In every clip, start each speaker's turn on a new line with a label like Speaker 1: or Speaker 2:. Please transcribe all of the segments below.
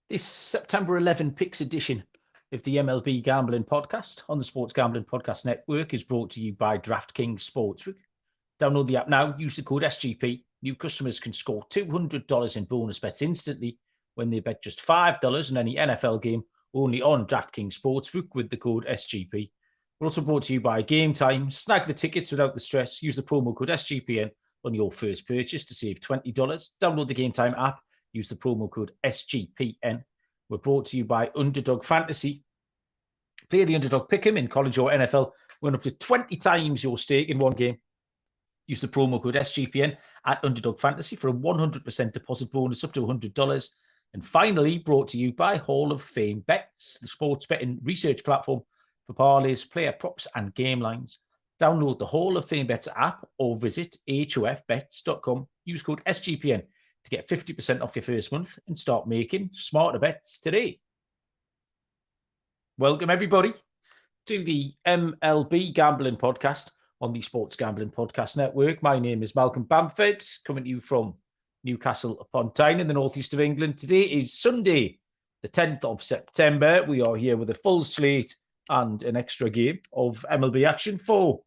Speaker 1: This September 11 picks edition of the MLB Gambling Podcast on the Sports Gambling Podcast Network is brought to you by DraftKings Sportsbook. Download the app now, use the code SGP. New customers can score $200 in bonus bets instantly when they bet just $5 on any NFL game only on DraftKings Sportsbook with the code SGP. We're also brought to you by Game Time. Snag the tickets without the stress. Use the promo code SGPN on your first purchase to save $20. Download the Game Time app. Use the promo code SGPN. We're brought to you by Underdog Fantasy. Play the Underdog Pick'em in college or NFL. Win up to 20 times your stake in one game. Use the promo code SGPN at Underdog Fantasy for a 100% deposit bonus up to $100. And finally, brought to you by Hall of Fame Bets, the sports betting research platform for parlays, player props, and game lines. Download the Hall of Fame Bets app or visit hofbets.com. Use code SGPN to get 50% off your first month and start making smarter bets today. Welcome, everybody, to the MLB Gambling Podcast on the Sports Gambling Podcast Network. My name is Malcolm Bamford, coming to you from Newcastle upon Tyne in the northeast of England. Today is Sunday, the 10th of September. We are here with a full slate and an extra game of MLB action for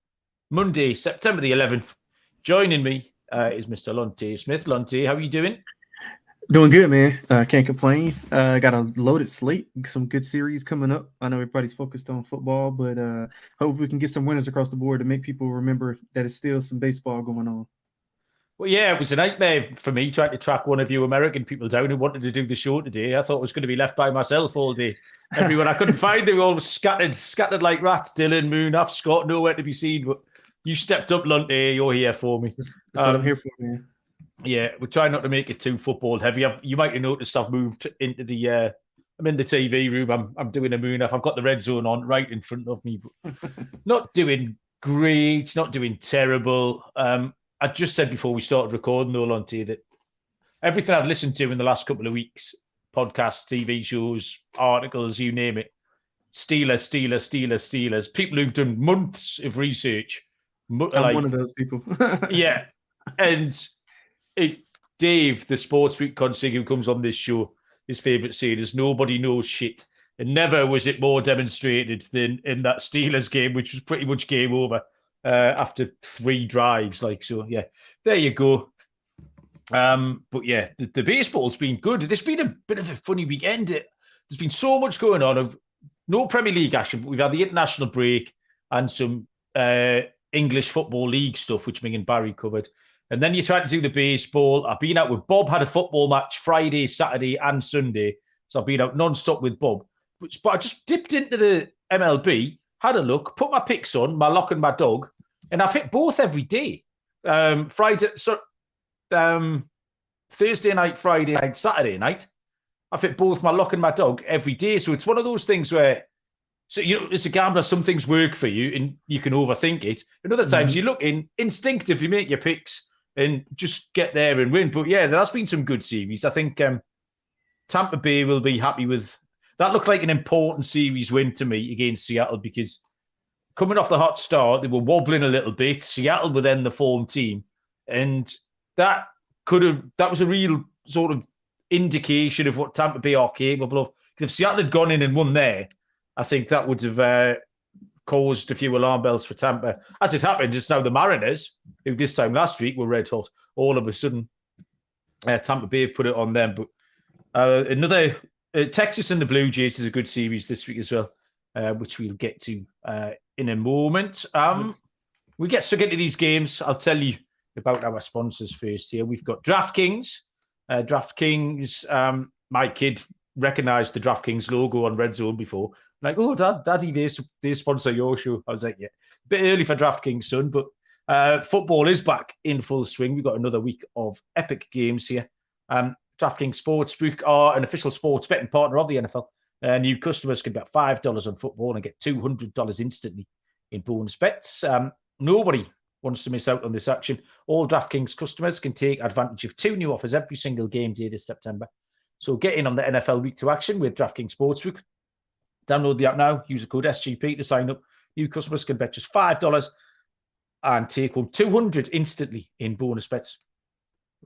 Speaker 1: Monday, September the 11th. Joining me is Mr. Lonte Smith. Lonte, how are you doing?
Speaker 2: Doing good, man. Can't complain. Got a loaded slate, some good series coming up. I know everybody's focused on football, but hope we can get some winners across the board to make people remember that it's still some baseball going on.
Speaker 1: Well, yeah, it was a nightmare for me trying to track one of you American people down who wanted to do the show today. I thought I was going to be left by myself all day. Everyone I couldn't find, they were all scattered like rats. Dylan, Moonaf, Scott, nowhere to be seen. But you stepped up, Lonte. You're here for me.
Speaker 2: That's what I'm here for, man.
Speaker 1: Yeah, we're trying not to make it too football heavy. You might have noticed I've moved into the. I'm in the TV room. I'm doing a Moonaf. I've got the red zone on right in front of me, but not doing great. Not doing terrible. I just said before we started recording, though, Lonte, that everything I've listened to in the last couple of weeks, podcasts, TV shows, articles, you name it, Steelers. People who've done months of research.
Speaker 2: I'm one of those people.
Speaker 1: Yeah. And Dave, the sportsbook consig who comes on this show, his favourite saying is nobody knows shit. And never was it more demonstrated than in that Steelers game, which was pretty much game over after 3 drives. So, yeah, there you go. But, yeah, the baseball's been good. There's been a bit of a funny weekend. There's been so much going on. No Premier League action, but we've had the international break and some English Football League stuff, which me and Barry covered. And then you try to do the baseball. I've been out with Bob, had a football match Friday, Saturday, and Sunday. So I've been out non-stop with Bob. But I just dipped into the MLB, had a look, put my picks on, my lock and my dog, and I've hit both every day. Thursday night, Friday night, Saturday night. I've hit both my lock and my dog every day. So it's one of those things where, as a gambler, some things work for you and you can overthink it. And other times you look in, instinctively make your picks and just get there and win. But yeah, there has been some good series. I think Tampa Bay will be happy with that. Looked like an important series win to me against Seattle because coming off the hot start, they were wobbling a little bit. Seattle were then the form team. And that was a real sort of indication of what Tampa Bay are capable of. Because if Seattle had gone in and won there, I think that would have caused a few alarm bells for Tampa. As it happened, it's now the Mariners, who this time last week were red hot. All of a sudden, Tampa Bay put it on them. But another Texas and the Blue Jays is a good series this week as well, which we'll get to in a moment. We get stuck into these games. I'll tell you about our sponsors first here. We've got DraftKings. DraftKings, my kid recognized the DraftKings logo on Red Zone before. Like, oh, Daddy, they sponsor your show. I was like, yeah, a bit early for DraftKings, son, but football is back in full swing. We've got another week of epic games here. DraftKings Sportsbook are an official sports betting partner of the NFL. New customers can bet $5 on football and get $200 instantly in bonus bets. Nobody wants to miss out on this action. All DraftKings customers can take advantage of 2 new offers every single game day this September. So get in on the NFL Week 2 action with DraftKings Sportsbook. Download the app now. Use the code SGP to sign up. New customers can bet just $5 and take home $200 instantly in bonus bets.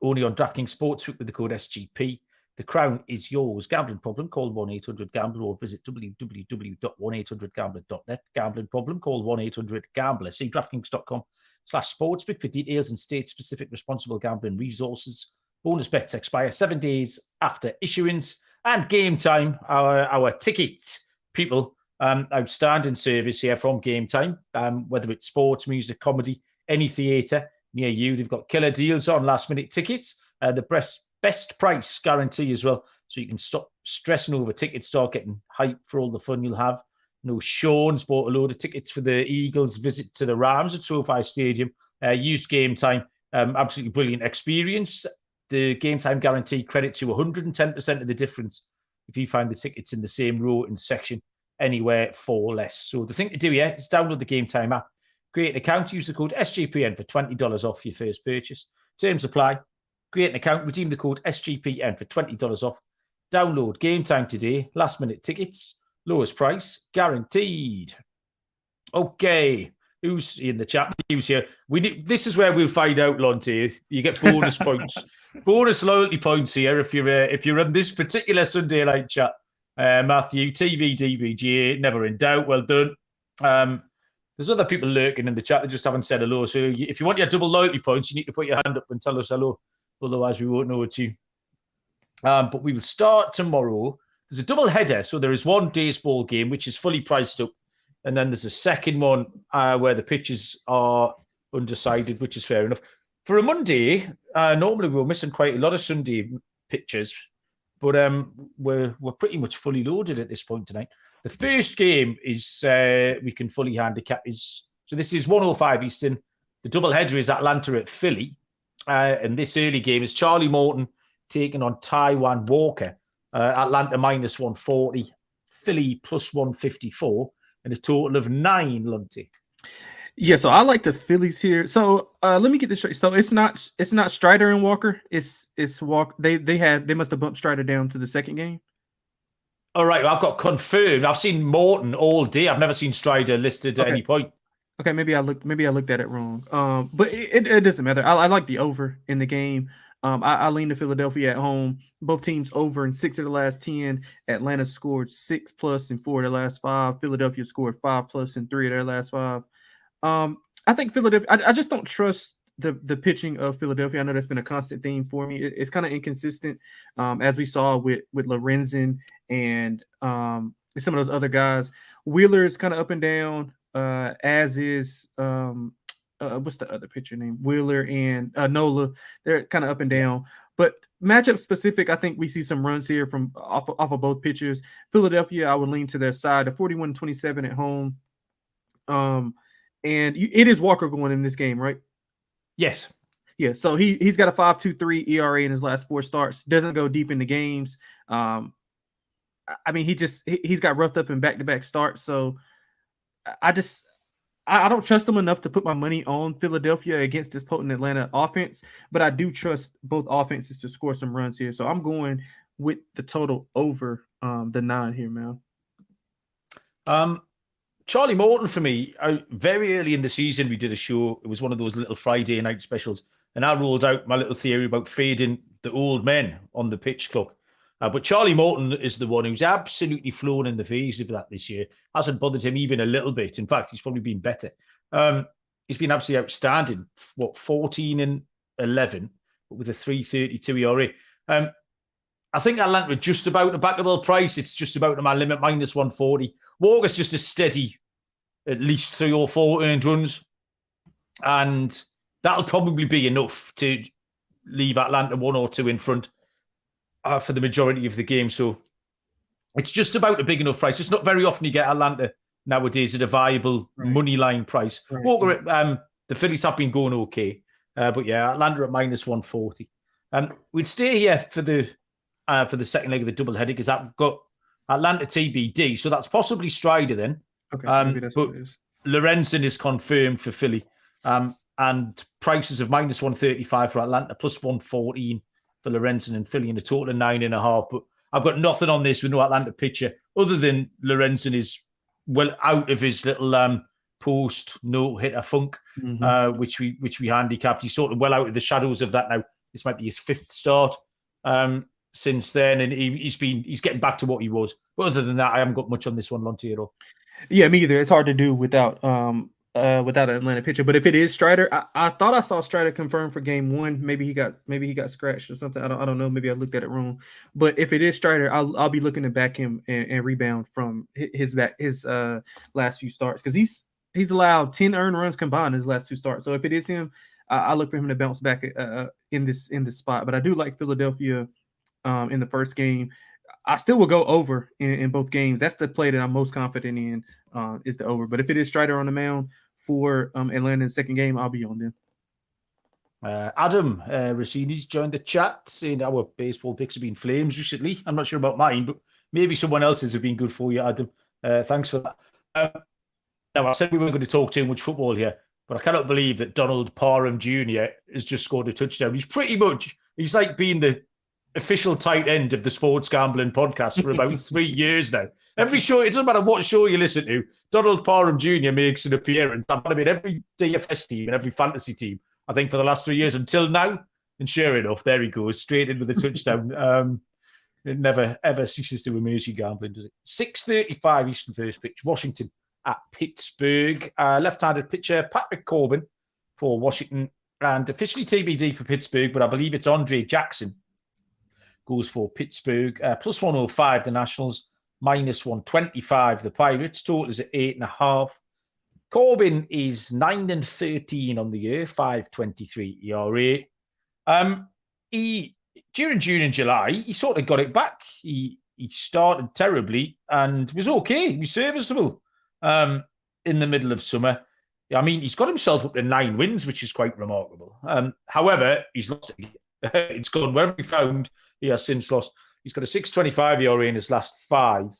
Speaker 1: Only on DraftKings Sportsbook with the code SGP. The crown is yours. Gambling problem, call 1-800-GAMBLER or visit www.1800gambler.net. Gambling problem, call 1-800-GAMBLER. See DraftKings.com/sportsbook for details and state-specific responsible gambling resources. Bonus bets expire 7 days after issuance. And Game Time, our tickets people, outstanding service here from Game Time. Whether it's sports, music, comedy, any theatre near you, they've got killer deals on last-minute tickets. The best price guarantee as well, so you can stop stressing over tickets, start getting hyped for all the fun you'll have. Sean's bought a load of tickets for the Eagles' visit to the Rams at SoFi Stadium. Used Game Time, absolutely brilliant experience. The Game Time guarantee credits you 110% of the difference if you find the tickets in the same row and section anywhere for less. So the thing to do here is download the Game Time app, create an account, use the code SGPN for $20 off your first purchase. Terms apply. Create an account, redeem the code SGPN for $20 off. Download Game Time today. Last minute tickets, lowest price guaranteed. Okay, who's in the chat? Who's here? This is where we'll find out, Lonte. You get bonus points, bonus loyalty points here if you're on this particular Sunday night chat. Matthew, TV, DBG, never in doubt. Well done. There's other people lurking in the chat that just haven't said hello. So if you want your double loyalty points, you need to put your hand up and tell us hello. Otherwise, we won't know it's you. But we will start tomorrow. There's a double header. So there is one day's ball game, which is fully priced up. And then there's a second one where the pitches are undecided, which is fair enough. For a Monday, normally we're missing quite a lot of Sunday pitches. But we're pretty much fully loaded at this point tonight. The first game is we can fully handicap so this is 1:05 Eastern. The double header is Atlanta at Philly. And this early game is Charlie Morton taking on Taiwan Walker. Atlanta minus 140, Philly plus 154, and a total of 9, Lunty.
Speaker 2: Yeah, so I like the Phillies here. So let me get this straight. So it's not Strider and Walker. It's Walker. They must have bumped Strider down to the second game.
Speaker 1: All right, well, I've got confirmed. I've seen Morton all day. I've never seen Strider listed at any point.
Speaker 2: Okay, maybe I looked at it wrong. But it doesn't matter. I like the over in the game. I lean to Philadelphia at home. Both teams over in 6 of the last 10. Atlanta scored 6+ in 4 of their last 5. Philadelphia scored 5+ in 3 of their last 5. I think Philadelphia. I just don't trust the pitching of Philadelphia. I know that's been a constant theme for me. It's kind of inconsistent, as we saw with Lorenzen and some of those other guys. Wheeler is kind of up and down, as is what's the other pitcher name? Wheeler and Nola. They're kind of up and down. But matchup specific, I think we see some runs here from off of both pitchers. Philadelphia, I would lean to their side. A 41-27 at home. And it is Walker going in this game, right?
Speaker 1: Yes.
Speaker 2: Yeah, so he's got a 5.23 ERA in his last 4 starts. Doesn't go deep into games. I mean, he's got roughed up in back-to-back starts. So I don't trust him enough to put my money on Philadelphia against this potent Atlanta offense, but I do trust both offenses to score some runs here. So I'm going with the total over the 9 here, man.
Speaker 1: Charlie Morton for me, very early in the season, we did a show. It was one of those little Friday night specials. And I rolled out my little theory about fading the old men on the pitch clock. But Charlie Morton is the one who's absolutely flown in the face of that this year. Hasn't bothered him even a little bit. In fact, he's probably been better. He's been absolutely outstanding. 14-11, but with a 3.32 ERA. I think Atlanta are just about a backable price. It's just about my limit, minus 140. Walker's just a steady, at least 3 or 4 earned runs. And that'll probably be enough to leave Atlanta 1 or 2 in front for the majority of the game. So it's just about a big enough price. It's not very often you get Atlanta nowadays at a viable money line price. Right. Walker, the Phillies have been going okay. But yeah, Atlanta at minus 140. We'd stay here for the second leg of the doubleheader because I've got Atlanta TBD. So that's possibly Strider then.
Speaker 2: Okay, maybe that's
Speaker 1: but
Speaker 2: what it is.
Speaker 1: Lorenzen is confirmed for Philly. And prices of minus 135 for Atlanta, plus 114 for Lorenzen and Philly in a total of 9.5. But I've got nothing on this with no Atlanta pitcher other than Lorenzen is well out of his little post no-hitter funk, which we handicapped. He's sort of well out of the shadows of that now. This might be his 5th start. since then, and he's getting back to what he was. But other than that, I haven't got much on this one, Lonte, at all.
Speaker 2: Yeah, me either. It's hard to do without an Atlanta pitcher. But if it is Strider, I thought I saw Strider confirmed for game 1. Maybe he got scratched or something. I don't know. Maybe I looked at it wrong. But if it is Strider, I'll be looking to back him and rebound from his last few starts, because he's allowed 10 earned runs combined in his last 2 starts. So if it is him, I look for him to bounce back in this spot. But I do like Philadelphia in the first game. I still will go over in both games. That's the play that I'm most confident in, is the over. But if it is Strider on the mound for Atlanta in the second game, I'll be on them.
Speaker 1: Adam Rossini's joined the chat saying our baseball picks have been flames recently. I'm not sure about mine, but maybe someone else's have been good for you, Adam. Thanks for that. Now, I said we weren't going to talk too much football here, but I cannot believe that Donald Parham Jr. has just scored a touchdown. He's like being the official tight end of the Sports Gambling Podcast for about 3 years now. Every show, it doesn't matter what show you listen to, Donald Parham Jr. makes an appearance. I've had him in every DFS team and every fantasy team, I think, for the last 3 years until now. And sure enough, there he goes, straight in with a touchdown. It never, ever ceases to amaze you gambling, does it? 6:35 Eastern first pitch, Washington at Pittsburgh. Left-handed pitcher, Patrick Corbin for Washington, and officially TBD for Pittsburgh, but I believe it's Andre Jackson goes for Pittsburgh. Plus 105, the Nationals. Minus 125, the Pirates. Total is at 8.5. Corbin is 9-13 on the year, 5.23 ERA. During June and July, he sort of got it back. He started terribly and was okay. He was serviceable in the middle of summer. I mean, he's got himself up to 9 wins, which is quite remarkable. However, he's lost it. It's gone wherever he found. He has since lost. He's got a 6.25 ERA in his last 5.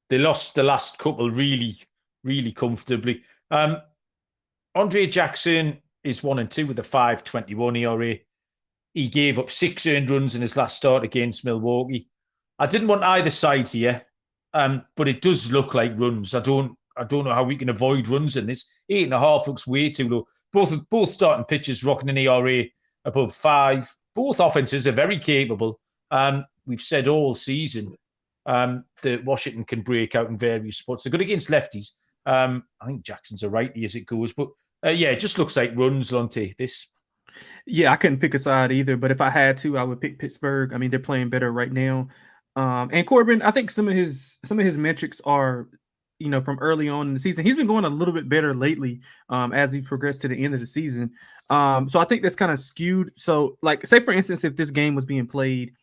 Speaker 1: They lost the last couple really, really comfortably. Andre Jackson is 1-2 with a 5.21 ERA. He gave up 6 earned runs in his last start against Milwaukee. I didn't want either side here, but it does look like runs. I don't know how we can avoid runs in this. 8.5 looks way too low. Both starting pitchers rocking an ERA above 5. Both offenses are very capable. We've said all season that Washington can break out in various spots. They're good against lefties. I think Jackson's a righty as it goes. But yeah, it just looks like runs, Lonte, this.
Speaker 2: Yeah, I couldn't pick a side either. But if I had to, I would pick Pittsburgh. I mean, they're playing better right now. And Corbin, I think some of his metrics are, from early on in the season. He's been going a little bit better lately as he progressed to the end of the season. So I think that's kind of skewed. So, like, say for instance, if this game was being played,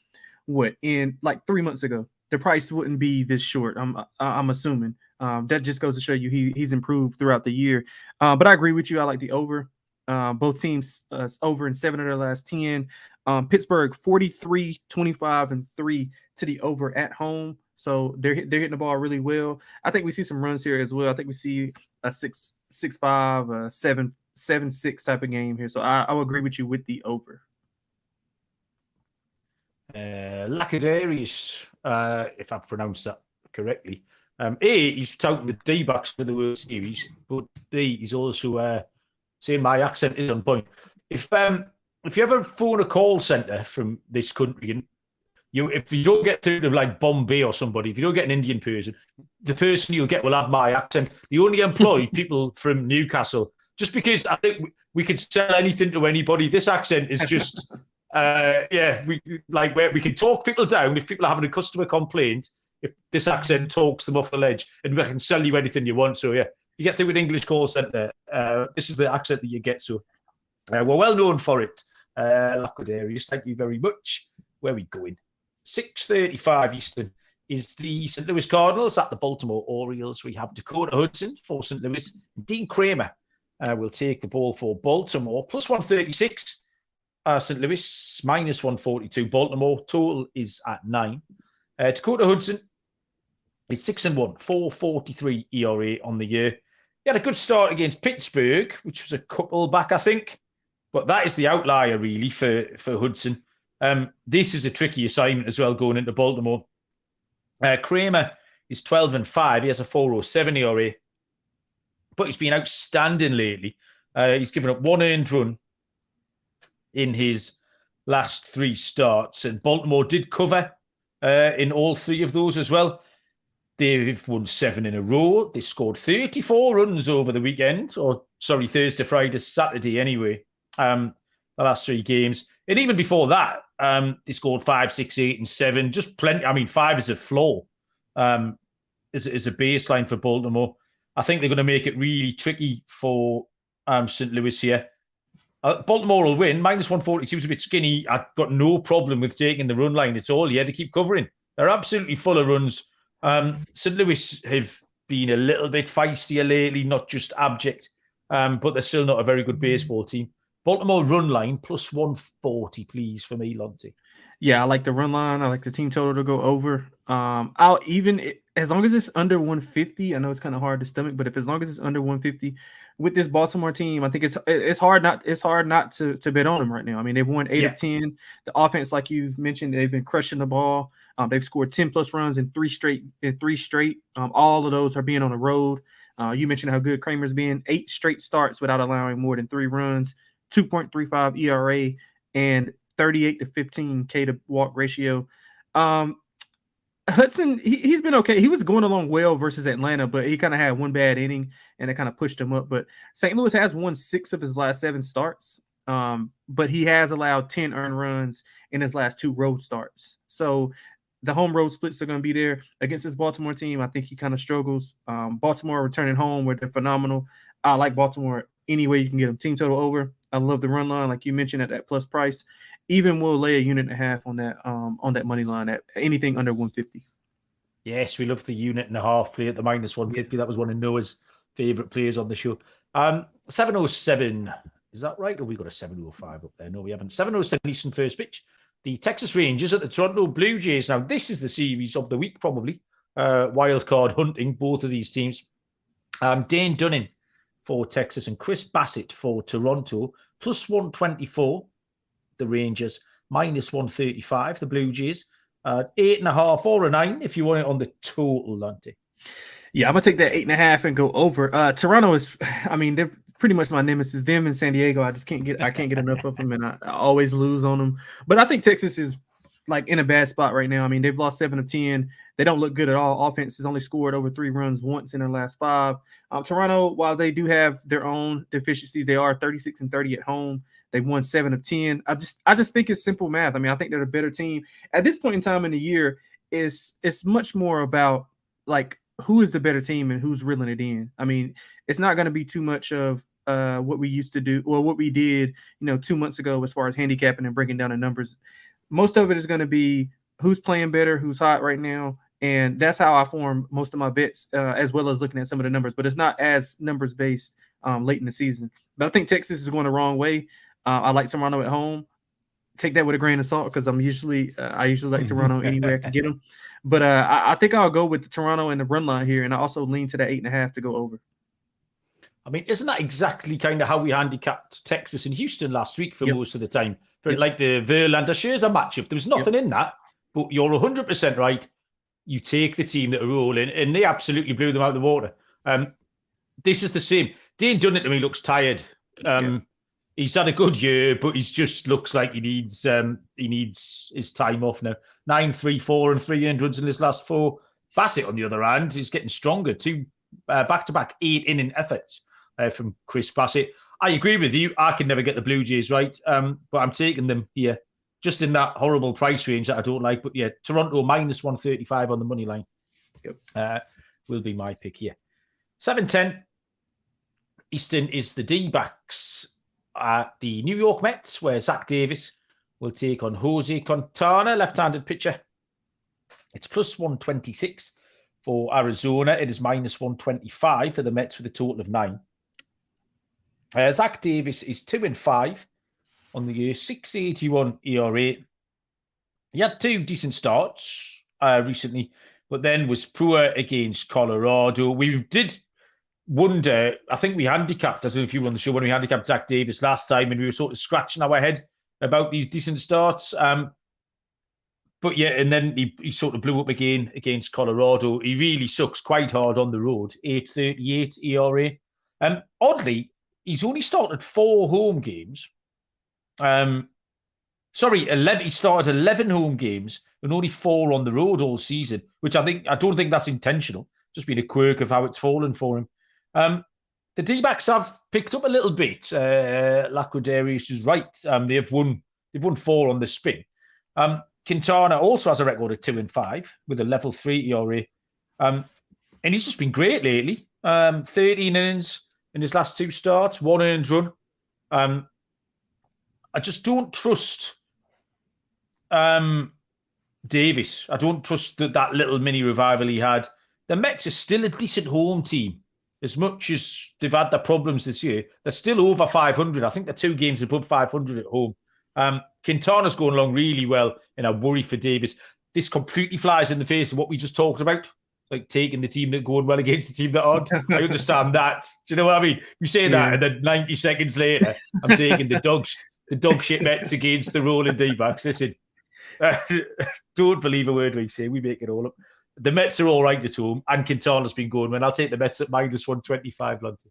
Speaker 2: in like 3 months ago, the price wouldn't be this short. I'm assuming. That just goes to show you he's improved throughout the year. But I agree with you. I like the over. Both teams over in 7 of their last 10. Pittsburgh 43, 25, and 3 to the over at home. So they're hitting the ball really well. I think we see some runs here as well. I think we see a 6-5, a 7-6 type of game here. So I will agree with you with the over.
Speaker 1: Lacadarius, if I've pronounced that correctly. A, he's touting the D-backs for the World Series, but B, he's also saying my accent is on point. If you ever phone a call centre from this country and if you don't get through to like Bombay or somebody, if you don't get an Indian person, the person you'll get will have my accent. They only employ people from Newcastle just because I think we could sell anything to anybody. This accent is just, we can talk people down if people are having a customer complaint. If this accent talks them off the ledge, and we can sell you anything you want. So yeah, you get through an English call centre. This is the accent that you get. So we're well known for it. Lacadarius, thank you very much. Where are we going? 6:35 Eastern is the St. Louis Cardinals at the Baltimore Orioles. We have Dakota Hudson for St. Louis. Dean Kramer will take the ball for Baltimore. Plus 136. St. Louis minus 142. Baltimore total is at 9. Dakota Hudson is 6-1, 4.43 ERA on the year. He had a good start against Pittsburgh, which was a couple back, I think. But that is the outlier, really, for Hudson. This is a tricky assignment as well, going into Baltimore. Kramer is 12-5. He has a 4.07 ERA. But he's been outstanding lately. He's given up 1 earned run in his last 3 starts. And Baltimore did cover in all 3 of those as well. They've won 7 in a row. They scored 34 runs over the weekend, or sorry, Thursday, Friday, Saturday anyway, the last 3 games. And even before that, they scored 5, 6, 8, and 7. Just plenty. I mean, 5 is a floor, is a baseline for Baltimore. I think they're going to make it really tricky for St. Louis here. Baltimore will win. -142 is a bit skinny. I've got no problem with taking the run line at all. Yeah, they keep covering. They're absolutely full of runs. St. Louis have been a little bit feistier lately, not just abject, but they're still not a very good baseball team. Baltimore run line +140, please, for me, Lonte.
Speaker 2: Yeah, I like the run line. I like the team total to go over. I'll even, as long as it's under 150. I know it's kind of hard to stomach, but as long as it's under 150 with this Baltimore team, I think it's hard not to bet on them right now. I mean, they've won 8 of 10. The offense, like you've mentioned, they've been crushing the ball. They've scored 10+ runs in 3 straight. All of those are being on the road. You mentioned how good Kramer's been. 8 straight starts without allowing more than 3 runs, 2.35 ERA, and 38 to 15 K to walk ratio. Hudson, he's been okay. He was going along well versus Atlanta, but he kind of had one bad inning and it kind of pushed him up. But St. Louis has won 6 of his last 7 starts, but he has allowed 10 earned runs in his last 2 road starts. So the home road splits are going to be there against this Baltimore team. I think he kind of struggles. Baltimore returning home where they're phenomenal. I like Baltimore any way you can get them. Team total over. I love the run line, like you mentioned, at that plus price. Even we'll lay 1.5 unit on that money line at anything under 150.
Speaker 1: Yes, we love the 1.5 play at the -150. Yeah. That was one of Noah's favorite players on the show. 707. Is that right? Or we got a 705 up there? No, we haven't. 707 Eastern first pitch. The Texas Rangers at the Toronto Blue Jays. Now, this is the series of the week, probably. Wild card hunting, both of these teams. Dane Dunning for Texas and Chris Bassett for Toronto. +124, the Rangers. -135, the Blue Jays. 8.5 or a 9 if you want it on the total, Lonte.
Speaker 2: Yeah, I'm going to take that 8.5 and go over. Toronto is, I mean, they're pretty much my nemesis. Them and San Diego, I can't get enough of them, and I always lose on them. But I think Texas is like in a bad spot right now. I mean, they've lost 7 of 10. They don't look good at all. Offense has only scored over 3 runs once in their last 5. Toronto, while they do have their own deficiencies, they are 36-30 at home. They've won 7 of 10. I just think it's simple math. I mean, I think they're a better team at this point in time in the year. It's much more about like who is the better team and who's reeling it in. I mean, it's not going to be too much of what we used to do or what we did, 2 months ago as far as handicapping and breaking down the numbers. Most of it is going to be who's playing better, who's hot right now. And that's how I form most of my bets, as well as looking at some of the numbers. But it's not as numbers based late in the season. But I think Texas is going the wrong way. I like Toronto at home. Take that with a grain of salt because I usually like Toronto anywhere I can get them. But I think I'll go with the Toronto and the run line here. And I also lean to that 8.5 to go over.
Speaker 1: I mean, isn't that exactly kind of how we handicapped Texas and Houston last week for most of the time? For like the Verlander Scherzer matchup, there was nothing in that, but you're 100% right. You take the team that are rolling, and they absolutely blew them out of the water. This is the same. Dane Dunning to me looks tired. He's had a good year, but he just looks like he needs his time off now. 9-3-4 and 300 in his last 4. Bassett, on the other hand, is getting stronger. 2 back-to-back 8-inning efforts from Chris Bassett. I agree with you. I can never get the Blue Jays right, but I'm taking them here, just in that horrible price range that I don't like. But yeah, Toronto -135 on the money line will be my pick here. 7:10 Eastern is the D-backs at the New York Mets, where Zach Davis will take on Jose Quintana, left-handed pitcher. It's +126 for Arizona. It is -125 for the Mets with a total of 9. Zach Davis is 2-5 on the year, 6.81 ERA. He had 2 decent starts recently, but then was poor against Colorado. We did wonder, I think we handicapped, I don't know if you were on the show when we handicapped Zach Davis last time, and we were sort of scratching our head about these decent starts. But yeah, and then he sort of blew up again against Colorado. He really sucks quite hard on the road, 8.38 ERA. Oddly, he's only started 4 home games. Sorry, 11. He started 11 home games and only 4 on the road all season, which I don't think that's intentional. Just been a quirk of how it's fallen for him. The D-backs have picked up a little bit. Lacrodarius is right. They've won 4 on the spin. Quintana also has a record of 2-5 with a level 3 ERA. And he's just been great lately. 13 innings in his last 2 starts, 1 earned run. I just don't trust Davis. I don't trust that little mini revival he had. The Mets are still a decent home team. As much as they've had their problems this year, they're still over 500. I think they're 2 games above 500 at home. Quintana's going along really well, and I worry for Davis. This completely flies in the face of what we just talked about, like taking the team that going well against the team that aren't. I understand that. Do you know what I mean? We say that, and then 90 seconds later, I'm taking the dog shit Mets against the rolling D-backs. Listen, don't believe a word we say. We make it all up. The Mets are all right at home, and Quintana's been going well. I'll take the Mets at -125, Lonte.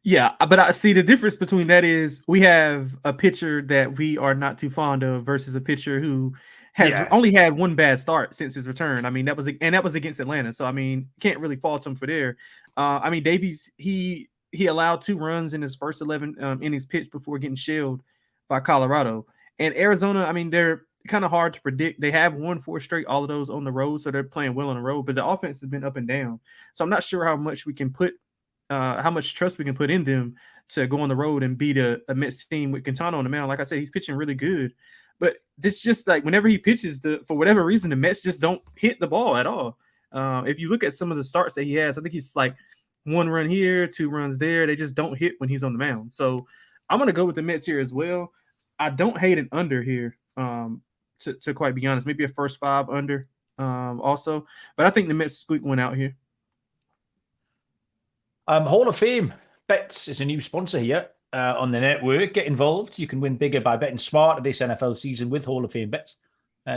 Speaker 2: Yeah, but I see the difference between that is we have a pitcher that we are not too fond of versus a pitcher who has only had 1 bad start since his return. I mean, that was against Atlanta. So, I mean, can't really fault him for there. I mean, Davies, he allowed 2 runs in his first 11 innings pitched before getting shelled by Colorado. And Arizona, I mean, they're kind of hard to predict. They have won 4 straight, all of those on the road, so they're playing well on the road. But the offense has been up and down. So I'm not sure how much trust we can put in them to go on the road and beat a Mets team with Quintana on the mound. Like I said, he's pitching really good. But this just like whenever he pitches, for whatever reason, the Mets just don't hit the ball at all. If you look at some of the starts that he has, I think he's like 1 run here, 2 runs there. They just don't hit when he's on the mound. So I'm going to go with the Mets here as well. I don't hate an under here, to quite be honest. Maybe a first 5 under also. But I think the Mets squeak one out here.
Speaker 1: Hall of Fame Bets is a new sponsor here on the network. Get involved. You can win bigger by betting smarter this NFL season with Hall of Fame Bets,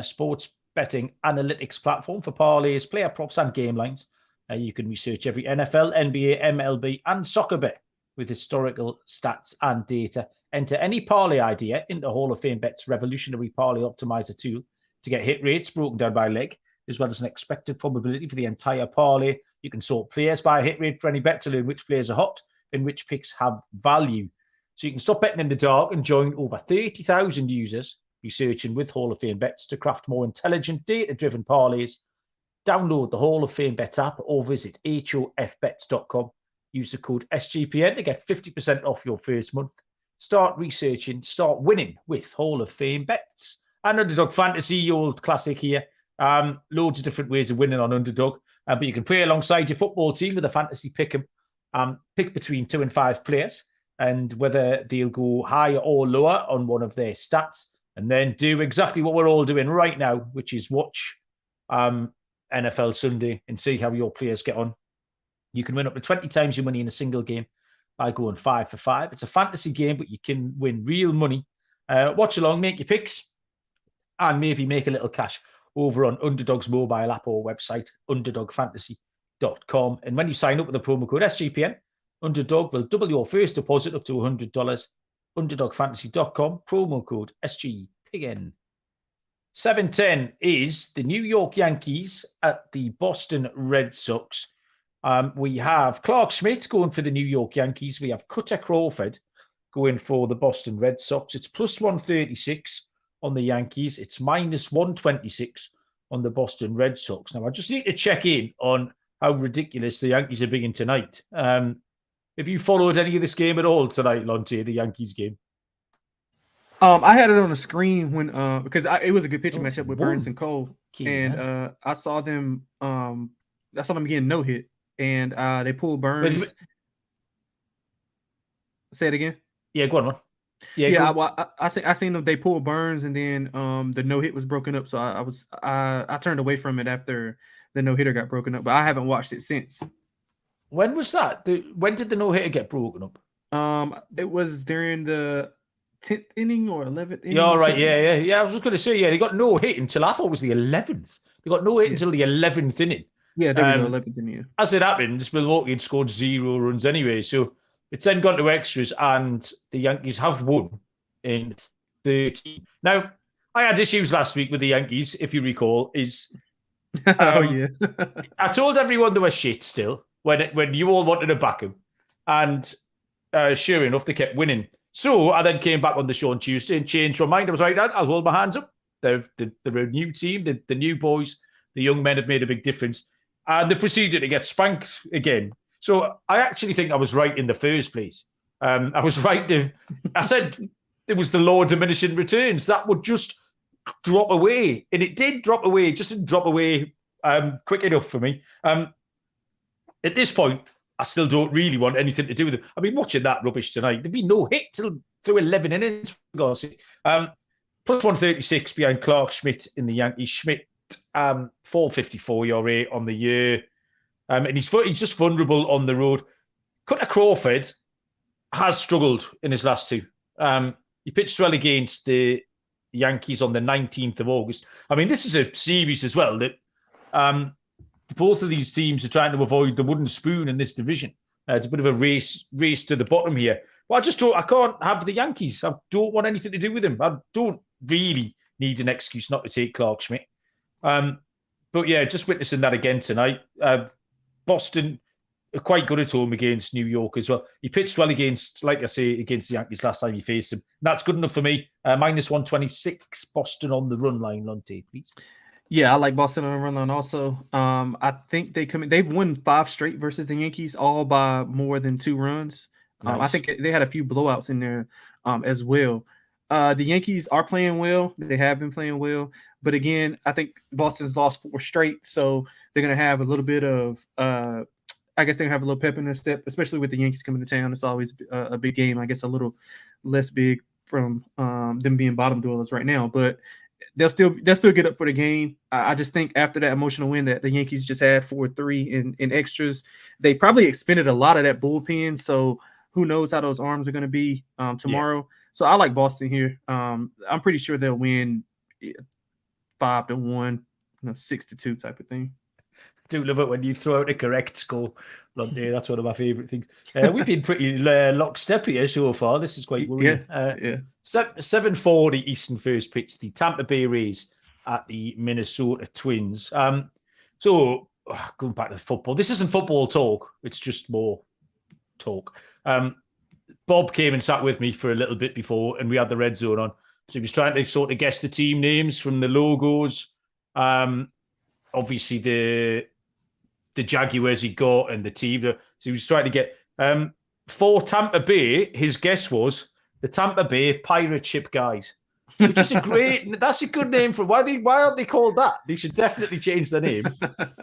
Speaker 1: sports betting analytics platform for parlays, player props, and game lines. You can research every NFL, NBA, MLB, and soccer bet with historical stats and data. Enter any parlay idea into Hall of Fame Bet's revolutionary parlay optimizer tool to get hit rates broken down by leg, as well as an expected probability for the entire parlay. You can sort players by hit rate for any bet to learn which players are hot and which picks have value. So you can stop betting in the dark and join over 30,000 users researching with Hall of Fame Bets to craft more intelligent, data-driven parlays. Download the Hall of Fame Bets app or visit hofbets.com. Use the code SGPN to get 50% off your first month. Start researching, start winning with Hall of Fame Bets. And Underdog Fantasy, old classic here. Loads of different ways of winning on Underdog. But you can play alongside your football team with a fantasy pick'em. Pick between 2 and 5 players and whether they'll go higher or lower on one of their stats. And then do exactly what we're all doing right now, which is watch NFL Sunday and see how your players get on. You can win up to 20 times your money in a single game by going 5 for 5. It's a fantasy game, but you can win real money. Watch along, make your picks, and maybe make a little cash over on Underdog's mobile app or website, underdogfantasy.com. And when you sign up with the promo code SGPN, Underdog will double your first deposit up to $100. Underdogfantasy.com, promo code SGPN. 7:10 is the New York Yankees at the Boston Red Sox. We have Clark Schmidt going for the New York Yankees. We have Cutter Crawford going for the Boston Red Sox. It's plus 136 on the Yankees. It's minus 126 on the Boston Red Sox. Now, I just need to check in on how ridiculous the Yankees are being tonight. Have you followed any of this game at all tonight, Lonte, the Yankees game?
Speaker 2: I had it on the screen when because it was a good pitching matchup with Burns and Cole, and I saw them getting no hit, and they pulled Burns. Say it again.
Speaker 1: Yeah, go on, man.
Speaker 2: I seen them. They pulled Burns, and then the no hit was broken up. So I turned away from it after the no hitter got broken up, but I haven't watched it since.
Speaker 1: When was that? When did the no hitter get broken up?
Speaker 2: It was during the 10th inning or 11th inning.
Speaker 1: Yeah, all right. Yeah. I was just going to say, they got no hit until I thought it was the 11th. They got no hit until the 11th inning.
Speaker 2: Yeah, there we go, 11th inning.
Speaker 1: As it happened, Milwaukee had scored 0 runs anyway, so it's then gone to extras, and the Yankees have won in 13. Now, I had issues last week with the Yankees, if you recall.
Speaker 2: Oh yeah.
Speaker 1: I told everyone they were shit still when you all wanted to back them, and sure enough, they kept winning. So I then came back on the show on Tuesday and changed my mind. I was like, I'll hold my hands up. They're a new team. The new boys, the young men have made a big difference, and they proceeded to get spanked again. So I actually think I was right in the first place. I was right. I said it was the law of diminishing returns. That would just drop away. And it did drop away. It just didn't drop away quick enough for me. At this point, I still don't really want anything to do with it. I mean, watching that rubbish tonight, there'd be no hit till through 11 innings, for God's sake. Plus 136 behind Clark Schmidt in the Yankees. Schmidt, 454 ERA on the year. And he's just vulnerable on the road. Cutter Crawford has struggled in his last two. He pitched well against the Yankees on the 19th of August. I mean, this is a series as well that both of these teams are trying to avoid the wooden spoon in this division. It's a bit of a race to the bottom here. Well, I can't have the Yankees. I don't want anything to do with them. I don't really need an excuse not to take Clark Schmidt. But yeah, just witnessing that again tonight. Boston are quite good at home against New York as well. He pitched well against, like I say, against the Yankees last time he faced them. That's good enough for me. Minus 126, Boston on the run line, Lonte, please.
Speaker 2: Yeah, I like Boston on the run line also. I think they've won 5 straight versus the Yankees, all by more than 2 runs.
Speaker 1: Nice.
Speaker 2: I think they had a few blowouts in there as well. The Yankees are playing well. They have been playing well. But again, I think Boston's lost 4 straight. So they're going to have a little bit of, I guess they're going to have a little pep in their step, especially with the Yankees coming to town. It's always a big game. I guess a little less big from them being bottom dwellers right now. But they'll still get up for the game. I just think after that emotional win that the Yankees just had 4-3 in extras, they probably expended a lot of that bullpen. So who knows how those arms are going to be tomorrow. Yeah. So I like Boston here. I'm pretty sure they'll win 5-1, 6-2 type of thing.
Speaker 1: I do love it when you throw out a correct score. That's one of my favourite things. We've been pretty lockstep here so far. This is quite worrying.
Speaker 2: Yeah.
Speaker 1: 7:40 Eastern first pitch, the Tampa Bay Rays at the Minnesota Twins. So going back to football, this isn't football talk. It's just more talk. Bob came and sat with me for a little bit before, and we had the red zone on. So he was trying to sort of guess the team names from the logos. Obviously the Jaguars he got and the team. So he was trying to get for Tampa Bay. His guess was the Tampa Bay Pirate Ship Guys, which is that's a good name for why aren't they called that? They should definitely change their name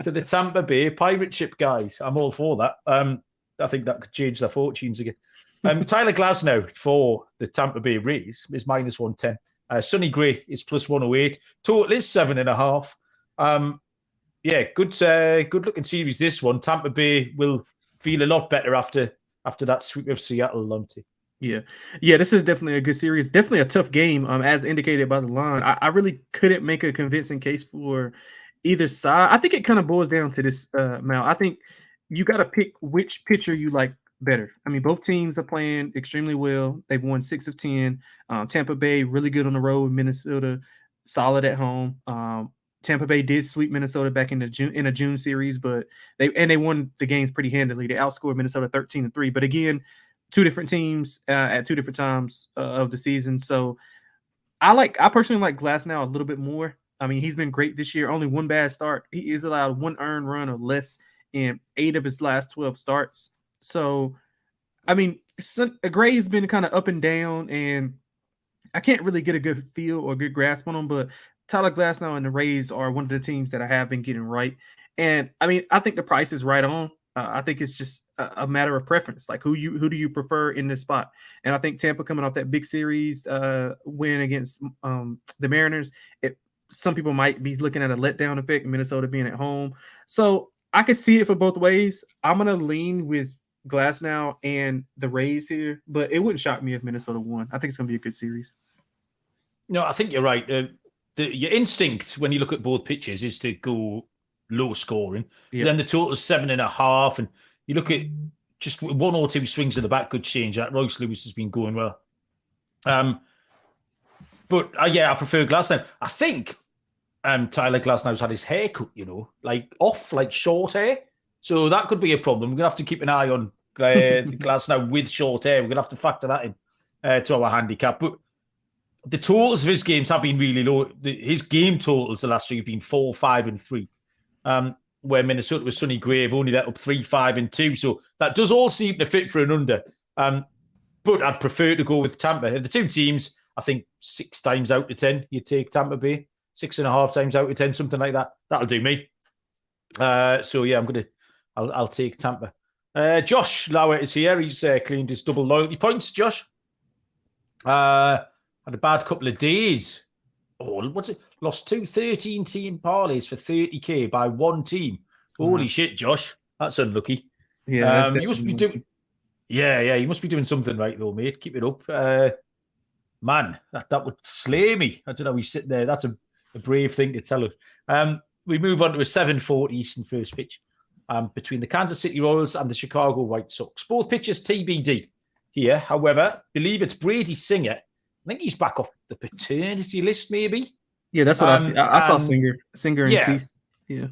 Speaker 1: to the Tampa Bay Pirate Ship Guys. I'm all for that. I think that could change their fortunes again. Tyler Glasnow for the Tampa Bay Rays is minus 110. Sonny Gray is plus 108. Total is 7.5. Yeah, good looking series. This one, Tampa Bay will feel a lot better after that sweep of Seattle, Lonte.
Speaker 2: Yeah, this is definitely a good series. Definitely a tough game, as indicated by the line. I really couldn't make a convincing case for either side. I think it kind of boils down to this, Mal. I think you got to pick which pitcher you like better. I mean, both teams are playing extremely well. They've won 6 of 10. Tampa Bay really good on the road. Minnesota solid at home. Tampa Bay did sweep Minnesota back in a June series, but they won the games pretty handily. They outscored Minnesota 13-3. But again, 2 different teams at 2 different times of the season. So I personally like Glasnow a little bit more. I mean, he's been great this year. Only 1 bad start. He is allowed 1 earned run or less in 8 of his last 12 starts. So, I mean, Gray's been kind of up and down, and I can't really get a good feel or good grasp on him, but Tyler Glasnow and the Rays are one of the teams that I have been getting right. And, I mean, I think the price is right on. I think it's just a matter of preference. Like, who do you prefer in this spot? And I think Tampa coming off that big series win against the Mariners, some people might be looking at a letdown effect, Minnesota being at home. So I could see it for both ways. I'm going to lean with Glasnow and the Rays here, but it wouldn't shock me if Minnesota won. I think it's going to be a good series.
Speaker 1: No, I think you're right. Your instinct when you look at both pitches is to go low scoring. Yeah. Then the total is 7.5, and you look at just 1 or 2 swings in the back could change that. Royce Lewis has been going well. But yeah, I prefer Glasnow. I think Tyler Glasnow's had his hair cut, like off, like short hair. So that could be a problem. We're going to have to keep an eye on Glasnow with short hair. We're going to have to factor that in to our handicap. But the totals of his games have been really low. His game totals the last 3 have been 4, 5, and 3. Where Minnesota was Sonny Gray have only let up 3, 5, and 2. So that does all seem to fit for an under. But I'd prefer to go with Tampa. Of the two teams, I think 6 times out of 10, you take Tampa Bay. 6.5 times out of 10, something like that. That'll do me. So yeah, I'll take Tampa. Josh Lauer is here. He's claimed his double loyalty points. Josh had a bad couple of days. Oh, what's it? Lost 2 13-team parlays for 30k by one team. Holy shit, Josh, that's unlucky.
Speaker 2: Yeah,
Speaker 1: you must be doing. Yeah, you must be doing something right though, mate. Keep it up, man. That would slay me. I don't know. He's sitting there. That's a brave thing to tell us. We move on to a 7:40 Eastern first pitch between the Kansas City Royals and the Chicago White Sox. Both pitchers TBD here. However, believe it's Brady Singer. I think he's back off the paternity list, maybe.
Speaker 2: Yeah, that's what I see. I saw Singer and Cease. Yeah.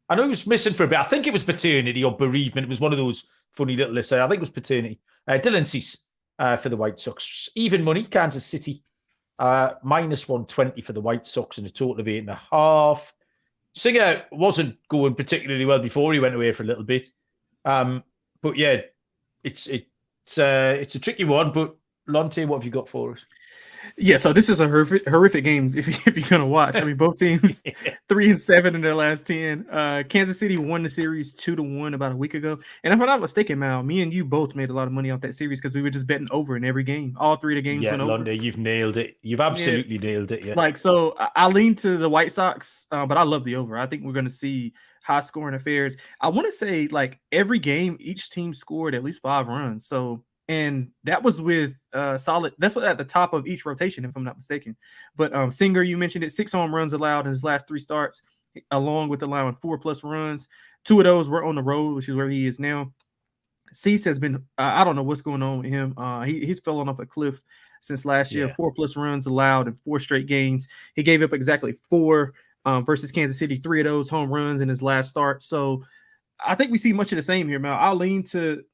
Speaker 1: I know he was missing for a bit. I think it was paternity or bereavement. It was one of those funny little lists. I think it was paternity. Dylan Cease for the White Sox. Even money, Kansas City. Minus 120 for the White Sox and a total of 8.5. Singer wasn't going particularly well before he went away for a little bit. But yeah, it's a tricky one. But Lonte, what have you got for us?
Speaker 2: Yeah, so this is a horrific game if you're going to watch. I mean, both teams 3-7 in their last 10. Kansas City won the series 2-1 about a week ago. And if I'm not mistaken, Mal, me and you both made a lot of money off that series because we were just betting over in every game. All 3 of the games went over.
Speaker 1: Yeah, Lonte, you've nailed it. You've absolutely nailed it. Yeah.
Speaker 2: Like, so I lean to the White Sox, but I love the over. I think we're going to see high scoring affairs. I want to say, like, every game, each team scored at least 5 runs. So, and that was with solid. That's what at the top of each rotation, if I'm not mistaken. But Singer, you mentioned it, 6 home runs allowed in his last 3 starts, along with allowing 4+ runs. 2 of those were on the road, which is where he is now. Cease has been, I don't know what's going on with him. He's fallen off a cliff since last year. 4+ runs allowed in 4 straight games. He gave up exactly 4 versus Kansas City. 3 of those home runs in his last start. So I think we see much of the same here, Mel. I'll lean to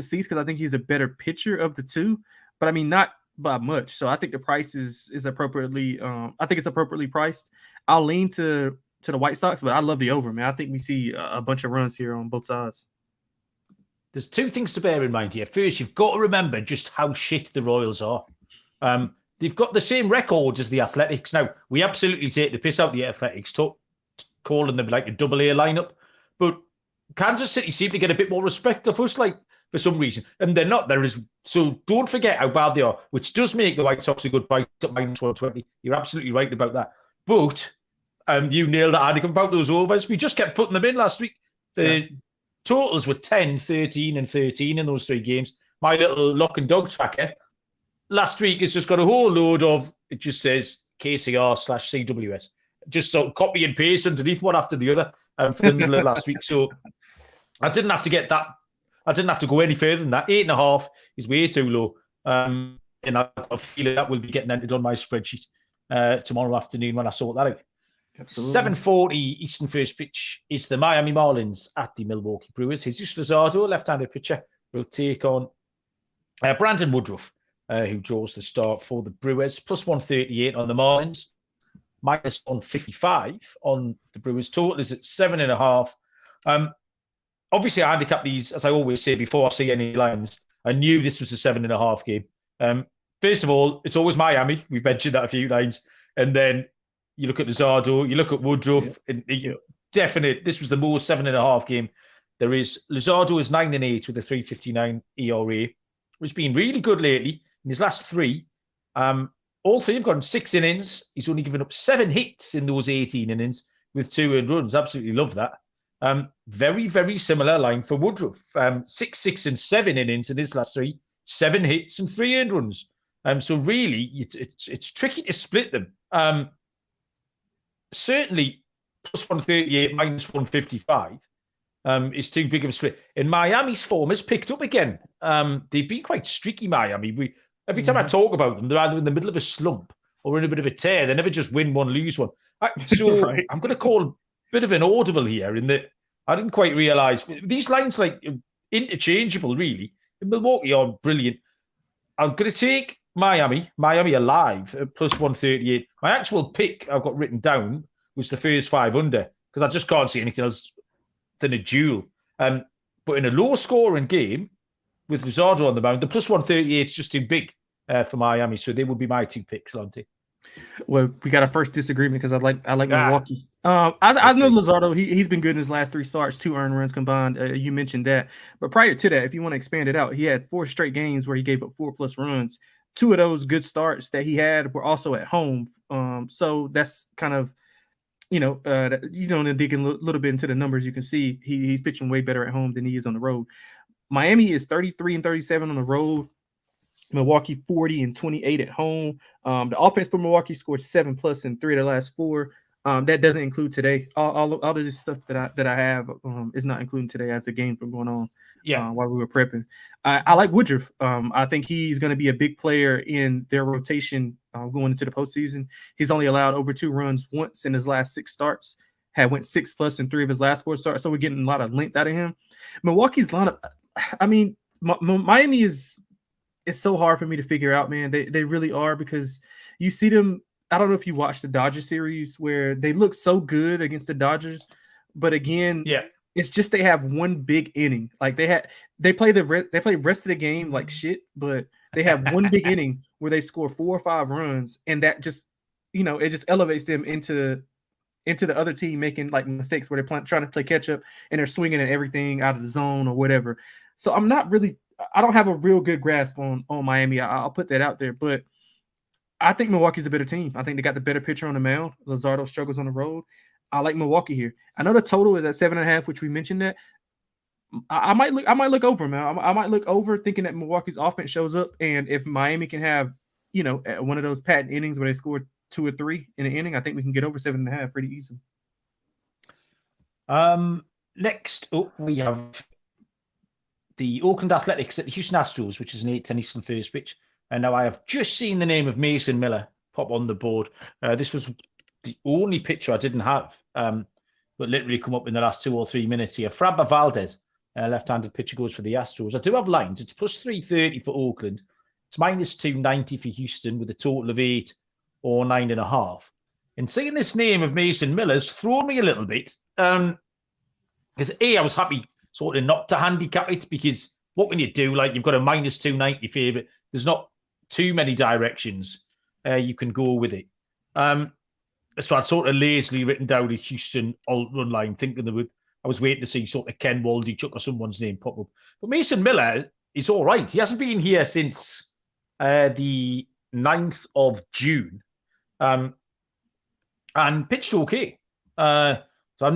Speaker 2: Cease because I think he's a better pitcher of the 2, but I mean not by much. So I think the price is appropriately. I think it's appropriately priced. I'll lean to the White Sox, but I love the over, man. I think we see a bunch of runs here on both sides.
Speaker 1: There's 2 things to bear in mind here. First, you've got to remember just how shit the Royals are. They've got the same record as the Athletics. Now, we absolutely take the piss out of the Athletics, calling them like a AA lineup, but Kansas City seem to get a bit more respect of us, like, for some reason. And they're not. So don't forget how bad they are, which does make the White Sox a good price at minus 120. You're absolutely right about that. But you nailed it, Andy, about those overs. We just kept putting them in last week. The totals were 10, 13, and 13 in those 3 games. My little lock and dog tracker last week has just got a whole load of, it just says KCR/CWS. Just so copy and paste underneath one after the other for the middle of last week. So I didn't have to get that. I didn't have to go any further than that. 8.5 is way too low. And I feel that will be getting entered on my spreadsheet tomorrow afternoon when I sort that out. Absolutely. 7:40 Eastern first pitch is the Miami Marlins at the Milwaukee Brewers. Jesus Luzardo, left-handed pitcher, will take on Brandon Woodruff, who draws the start for the Brewers. Plus 138 on the Marlins. Minus 155 on the Brewers. Total is at 7.5. Obviously, I handicap these, as I always say, before I see any lines. I knew this was a 7.5 game. First of all, it's always Miami. We've mentioned that a few times. And then you look at Luzardo, you look at Woodruff, and definite. This was the most 7.5 game there is. Luzardo is 9-8 with a 3.59 ERA, who's been really good lately. In his last 3, all 3 have gone 6 innings. He's only given up 7 hits in those 18 innings with 2 earned runs. Absolutely love that. Very, very similar line for Woodruff. 6, 6, and 7 innings in his last 3, 7 hits and 3 earned runs. So really, it's tricky to split them. Certainly, plus 138, minus 155 is too big of a split. And Miami's form has picked up again. They've been quite streaky, Miami. Every time I talk about them, they're either in the middle of a slump or in a bit of a tear. They never just win one, lose one. So
Speaker 2: Right.
Speaker 1: I'm going to call a bit of an audible here in that I didn't quite realise these lines like interchangeable, really. In Milwaukee are brilliant. I'm going to take Miami alive at plus 138. My actual pick I've got written down was the first 5 under because I just can't see anything else than a duel. But in a low scoring game with Luzardo on the mound, the plus 138 is just too big for Miami. So they would be my 2 picks, Lonte.
Speaker 2: Well, we got our first disagreement because I like Milwaukee. I
Speaker 1: Okay.
Speaker 2: know Luzardo. He's been good in his last 3 starts, 2 earned runs combined. You mentioned that, but prior to that, if you want to expand it out, he had 4 straight games where he gave up 4+ runs. 2 of those good starts that he had were also at home. So that's kind of digging a little bit into the numbers, you can see he's pitching way better at home than he is on the road. Miami is 33-37 on the road. Milwaukee 40-28 at home. The offense for Milwaukee scored 7+ in 3 of the last 4. That doesn't include today. All of this stuff that I have is not including today as the games were going on. While we were prepping. I like Woodruff. I think he's going to be a big player in their rotation going into the postseason. He's only allowed over 2 runs once in his last 6 starts. Went 6+ in 3 of his last 4 starts. So we're getting a lot of length out of him. Milwaukee's lineup. I mean, Miami is. It's so hard for me to figure out, man. They really are, because you see them. I don't know if you watched the Dodgers series where they look so good against the Dodgers, but again, it's just they have one big inning. Like they play rest of the game like shit, but they have one big inning where they score 4 or 5 runs, and that just it just elevates them into the other team making like mistakes where they're trying to play catch up and they're swinging at everything out of the zone or whatever. So I don't have a real good grasp on Miami. I'll put that out there, but I think Milwaukee's a better team. I think they got the better pitcher on the mound. Luzardo struggles on the road. I like Milwaukee here. I know the total is at 7.5, which we mentioned that. I might look over, man. I might look over thinking that Milwaukee's offense shows up, and if Miami can have, one of those patent innings where they scored 2 or 3 in an inning, I think we can get over 7.5 pretty easily.
Speaker 1: Next up, we have the Oakland Athletics at the Houston Astros, which is an 8-10 Eastern first pitch. And now I have just seen the name of Mason Miller pop on the board. This was the only pitcher I didn't have, but literally come up in the last 2 or 3 minutes here. Framber Valdez, left-handed pitcher, goes for the Astros. I do have lines. It's plus 330 for Oakland. It's minus 290 for Houston with a total of 8 or 9.5. And seeing this name of Mason Miller's thrown me a little bit. Because I was happy sort of not to handicap it, because what can you do? Like, you've got a minus 290 favorite. There's not too many directions you can go with it. So I'd sort of lazily written down a Houston alt run line, thinking I was waiting to see sort of Ken Waldichuk or someone's name pop up. But Mason Miller is all right. He hasn't been here since the 9th of June and pitched okay. So I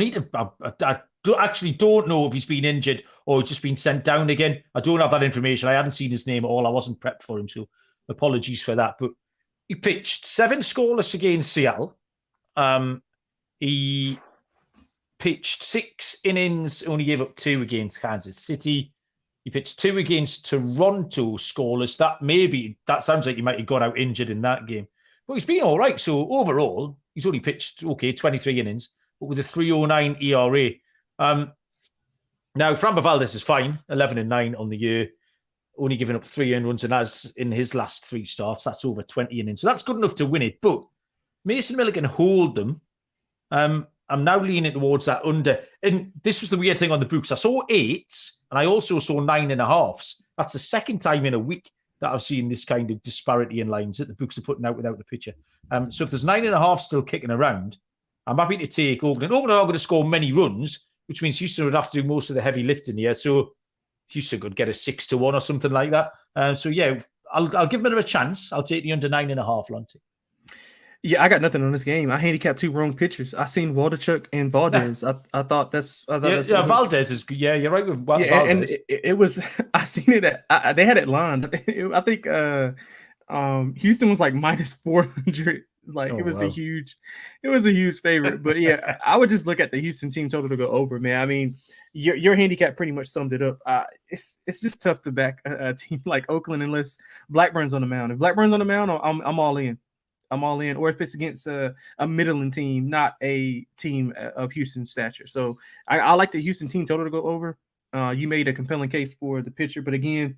Speaker 1: don't know if he's been injured or just been sent down again. I don't have that information. I hadn't seen his name at all. I wasn't prepped for him, so apologies for that. But he pitched 7 scoreless against Seattle. He pitched 6 innings, only gave up 2 against Kansas City. He pitched 2 against Toronto scoreless. That sounds like he might have got out injured in that game. But he's been all right. So overall, he's only pitched, 23 innings, but with a 3.09 ERA. Now, Framber Valdez is fine, 11-9 on the year, only giving up 3 earned runs, and as in his last 3 starts, that's over 20 innings. So that's good enough to win it. But Mason Miller can hold them. I'm now leaning towards that under. And this was the weird thing on the books. I saw 8s, and I also saw 9.5s. That's the second time in a week that I've seen this kind of disparity in lines that the books are putting out without the pitcher. So if there's 9.5 still kicking around, I'm happy to take Oakland. Oakland are not going to score many runs, which means Houston would have to do most of the heavy lifting here. So Houston could get a 6-1 or something like that. So yeah, I'll give them a chance. I'll take the under 9.5, Lonte.
Speaker 2: Yeah, I got nothing on this game. I handicapped 2 wrong pitchers. I seen Waldichuk and Valdez. I thought that's
Speaker 1: Valdez is good. Yeah, you're right with Valdez.
Speaker 2: And it was. I seen it at. They had it lined. I think Houston was like minus 400. Like it was a huge favorite. But yeah, I would just look at the Houston team total to go over, man. I mean, your handicap pretty much summed it up. It's just tough to back a team like Oakland unless Blackburn's on the mound. If Blackburn's on the mound, I'm all in. I'm all in. Or if it's against a middling team, not a team of Houston stature. So I like the Houston team total to go over. You made a compelling case for the pitcher, but again,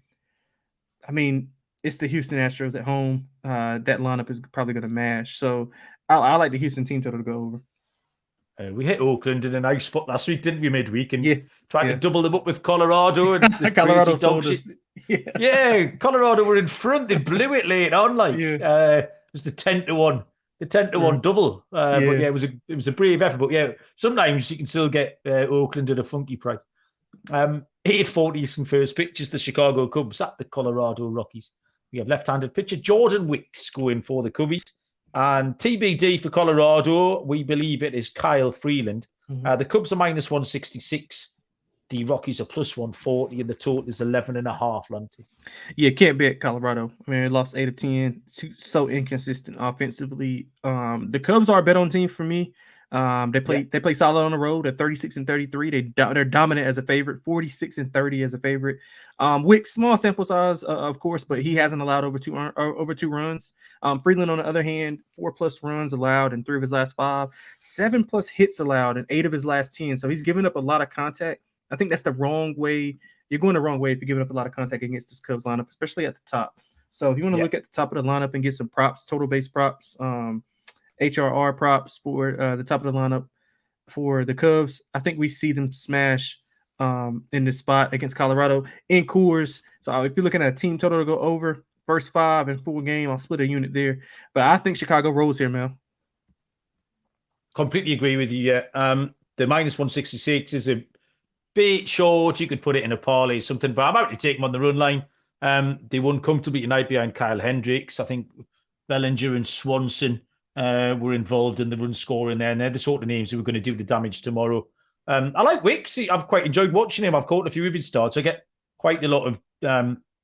Speaker 2: I mean, it's the Houston Astros at home. That lineup is probably going to mash. So I like the Houston team total to go over.
Speaker 1: We hit Oakland in a nice spot last week, didn't we, midweek? And tried
Speaker 2: to
Speaker 1: double them up with Colorado and the
Speaker 2: Colorado
Speaker 1: crazy dog shit. Yeah, Colorado were in front. They blew it late on. It was the 10-1, the 10-1 double. But yeah, it was a brave effort. But yeah, sometimes you can still get Oakland at a funky price. 8:40 in first pitch is the Chicago Cubs at the Colorado Rockies. We have left-handed pitcher Jordan Wicks going for the Cubbies. And TBD for Colorado, we believe it is Kyle Freeland. The Cubs are minus 166. The Rockies are plus 140, and the total is 11.5, Lonte.
Speaker 2: Yeah, can't bet Colorado. I mean, they lost 8 of 10. So inconsistent offensively. The Cubs are a bet on team for me. They play solid on the road at 36-33. They're dominant as a favorite, 46-30 as a favorite. Wicks, small sample size, of course, but he hasn't allowed over two runs. Freeland, on the other hand, 4+ runs allowed in 3 of his last 5, 7+ hits allowed in 8 of his last 10. So he's given up a lot of contact. I think that's the wrong way. You're going the wrong way if you're giving up a lot of contact against this Cubs lineup, especially at the top. So if you want to look at the top of the lineup and get some props, total base props, HRR props for the top of the lineup for the Cubs, I think we see them smash in this spot against Colorado in Coors. So if you're looking at a team total to go over first 5 and full game, I'll split a unit there. But I think Chicago rolls here, man.
Speaker 1: Completely agree with you. Yeah. The minus 166 is a bit short. You could put it in a parlay, something, but I'm out to take them on the run line. They won comfortably tonight behind Kyle Hendricks. I think Bellinger and Swanson were involved in the run scoring there, and they're the sort of names who are going to do the damage tomorrow. I like Wicks. I've quite enjoyed watching him. I've caught a few of his starts. I get quite a lot of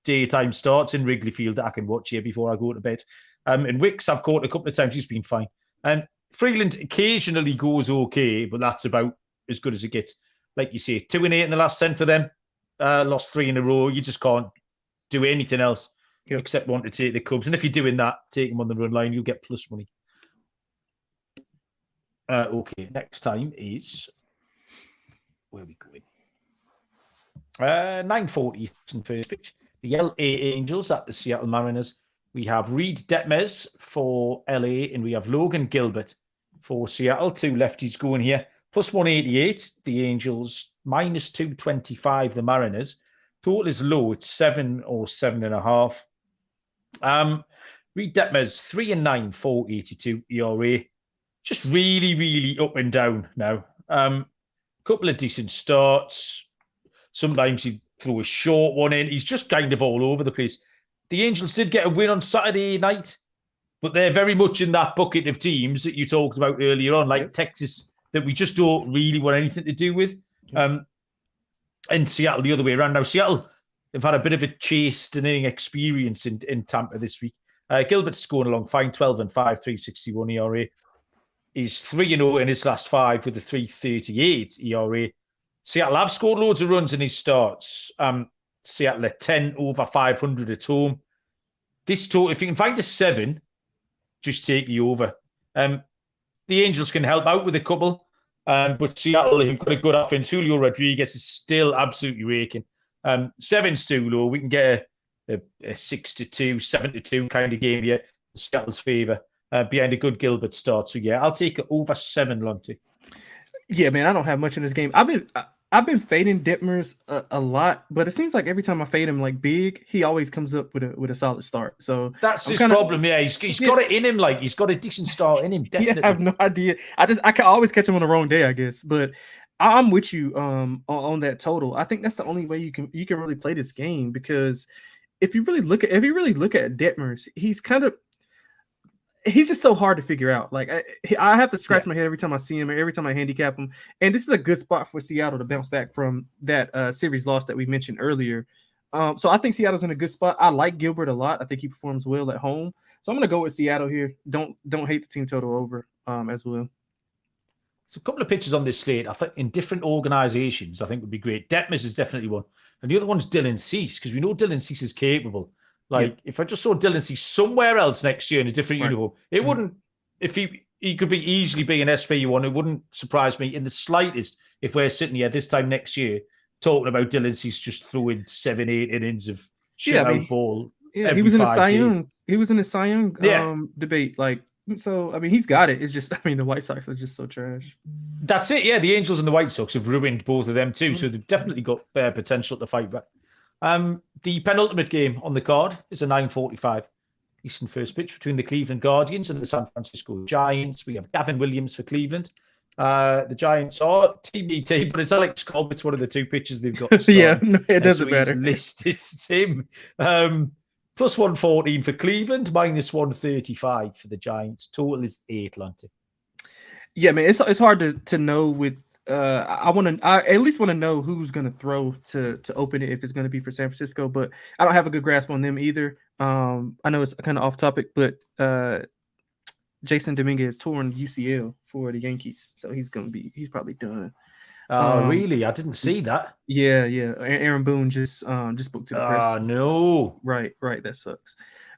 Speaker 1: daytime starts in Wrigley Field that I can watch here before I go to bed. And Wicks, I've caught a couple of times. He's been fine. And Freeland occasionally goes okay, but that's about as good as it gets. Like you say, 2-8 in the last 10 for them. Lost 3 in a row. You just can't do anything else except want to take the Cubs. And if you're doing that, take them on the run line. You'll get plus money. Okay, next time is, where are we going? 9:40 in first pitch. The LA Angels at the Seattle Mariners. We have Reed Detmers for LA, and we have Logan Gilbert for Seattle. 2 lefties going here. Plus 188, the Angels. Minus 225, the Mariners. Total is low. It's 7 or 7.5. Reed Detmers, 3-9, 4.82 ERA. Just really, really up and down now. Couple of decent starts. Sometimes he throw a short one in. He's just kind of all over the place. The Angels did get a win on Saturday night, but they're very much in that bucket of teams that you talked about earlier on, like Texas, that we just don't really want anything to do with. And Seattle the other way around. Now, Seattle have had a bit of a chased inning experience in Tampa this week. Gilbert's going along fine, 12-5, 3.61 ERA. He's 3-0 in his last 5 with a 3.38 ERA. Seattle have scored loads of runs in his starts. Seattle at 10 over 500 at home. This total, if you can find a 7, just take the over. The Angels can help out with a couple, but Seattle have got a good offense. Julio Rodriguez is still absolutely raking. 7's too low. We can get a 6-2, 7-2 kind of game here. Seattle's favour. Behind a good Gilbert start. So yeah, I'll take it over 7, Lonte.
Speaker 2: Yeah, man, I don't have much in this game. I've been fading Detmers a lot, but it seems like every time I fade him like big, he always comes up with a solid start. So
Speaker 1: that's his problem. Yeah, he's got it in him. Like he's got a decent start in him. Definitely.
Speaker 2: Yeah, I have no idea. I can always catch him on the wrong day, I guess. But I'm with you on that total. I think that's the only way you can really play this game, because if you really look at Detmers, he's just so hard to figure out. Like I have to scratch my head every time I see him, every time I handicap him. And this is a good spot for Seattle to bounce back from that series loss that we mentioned earlier. So I think Seattle's in a good spot. I like Gilbert a lot. I think he performs well at home. So I'm going to go with Seattle here. Don't hate the team total over as well.
Speaker 1: So a couple of pitchers on this slate, I think, in different organizations, I think would be great. Detmers is definitely one. And the other one's Dylan Cease, because we know Dylan Cease is capable. Like, if I just saw Dylan Cease somewhere else next year in a different uniform, it wouldn't, if he could be easily be an SV1, it wouldn't surprise me in the slightest if we're sitting here this time next year talking about Dylan Cease just throwing 7-8 innings of shutout ball.
Speaker 2: Yeah, he was in the Cy Young. He was in the Cy Young debate. Like, so, I mean, he's got it. It's just, I mean, the White Sox are just so trash.
Speaker 1: That's it. Yeah, the Angels and the White Sox have ruined both of them too. So they've definitely got potential to fight back. The penultimate game on the card is a 9:45 Eastern first pitch between the Cleveland Guardians and the San Francisco Giants. We have Gavin Williams for Cleveland. The Giants are TBT, but it's Alex Cobb. It's one of the two pitchers they've got.
Speaker 2: Yeah, no, it doesn't matter.
Speaker 1: Listed. It's him. Plus 114 for Cleveland, minus 135 for the Giants. Total is 8, Lonte.
Speaker 2: Yeah, man, it's hard to know with. I at least want to know who's going to throw to open it if it's going to be for San Francisco, but I don't have a good grasp on them either. I know it's kind of off topic, but Jason Dominguez torn UCL for the Yankees, so he's probably done.
Speaker 1: Oh, really? I didn't see that.
Speaker 2: Yeah. Aaron Boone just spoke to the press.
Speaker 1: Oh, no.
Speaker 2: Right. That sucks.